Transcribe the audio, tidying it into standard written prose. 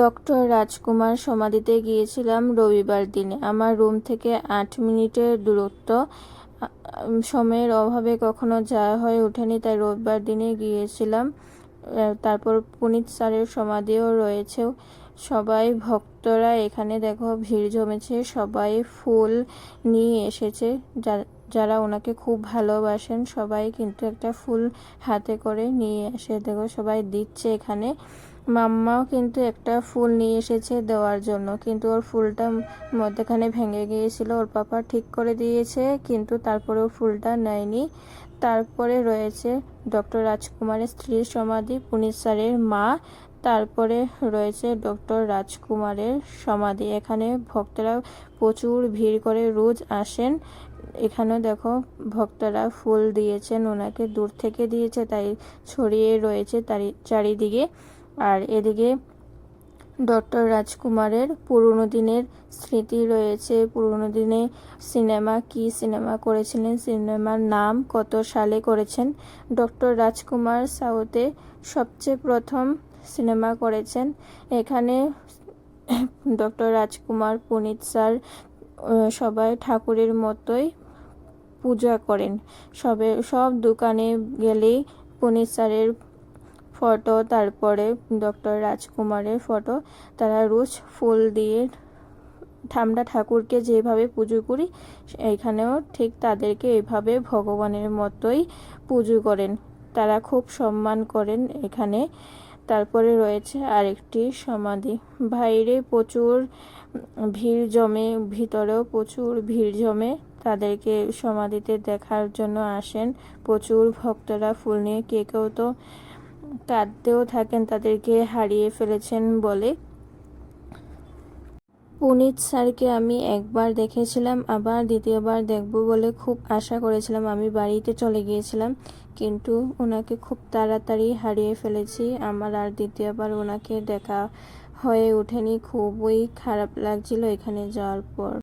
Doctor রাজকুমার সমাধিতে গিয়েছিলাম রবিবার দিনে। আমার রুম থেকে 8 মিনিটের দূরত্ব। সময়ের অভাবে কখনো যাওয়া হয়ে ওঠেনি, তাই রবিবার দিনে গিয়েছিলাম। তারপর পুনিত স্যারের সমাধিও রয়েছে। সবাই ভক্তরা এখানে দেখো ভিড় জমেছে, সবাই ফুল নিয়ে এসেছে। যারা ওনাকে খুব ভালোবাসেন সবাই কিন্তু একটা ফুল হাতে করে নিয়ে এসে দেখো সবাই দিচ্ছে এখানে। মাম্মাও কিন্তু একটা ফুল নিয়ে এসেছে দেওয়ার জন্য, কিন্তু ওর ফুলটা মধ্যখানে ভেঙে গিয়েছিল। ওর পাপা ঠিক করে দিয়েছে, কিন্তু তারপরেও ফুলটা নেয়নি। তারপরে রয়েছে ডক্টর রাজকুমারের স্ত্রীর সমাধি, পুনিত স্যারের মা। তারপরে রয়েছে ডক্টর রাজকুমারের সমাধি। এখানে ভক্তরা প্রচুর ভিড় করে রোজ আসেন। এখানেও দেখো ভক্তরা ফুল দিয়েছেন ওনাকে, দূর থেকে দিয়েছে তাই ছড়িয়ে রয়েছে চারিদিকে। আর এদিকে ডক্টর রাজকুমারের পুরনো দিনের স্মৃতি রয়েছে। পুরনো দিনে কি সিনেমা করেছিলেন, সিনেমার নাম, কত সালে করেছেন। ডক্টর রাজকুমার সাউথে সবচেয়ে প্রথম সিনেমা করেছেন। এখানে ডক্টর রাজকুমার, পুনিত স্যার সবাই ঠাকুরের মতোই পূজা করেন। সব দোকানে গেলেই পুনিত স্যারের ফটো, তারপরে ডক্টর রাজকুমারের ফটো, তারা রোজ ফুল দিয়ে আমরা ঠাকুরকে যেভাবে পুজো করি এখানেও ঠিক তাদেরকে এইভাবে ভগবানের মতোই পুজো করেন। তারা খুব সম্মান করেন এখানে। তারপরে রয়েছে আরেকটি সমাধি। বাইরে প্রচুর ভিড় জমে, ভিতরেও প্রচুর ভিড় জমে। তাদেরকে সমাধিতে দেখার জন্য আসেন প্রচুর ভক্তরা ফুল নিয়ে। কেউ তো কাঁদতেও থাকেন তাদেরকে হারিয়ে ফেলেছেন বলে। পুনিত স্যারকে আমি একবার দেখেছিলাম, আবার দ্বিতীয়বার দেখব বলে খুব আশা করেছিলাম। আমি বাড়িতে চলে গিয়েছিলাম, কিন্তু ওনাকে খুব তাড়াতাড়ি হারিয়ে ফেলেছি। আমার আর দ্বিতীয়বার ওনাকে দেখা হয়ে ওঠেনি। খুবই খারাপ লাগছিল এখানে যাওয়ার পর।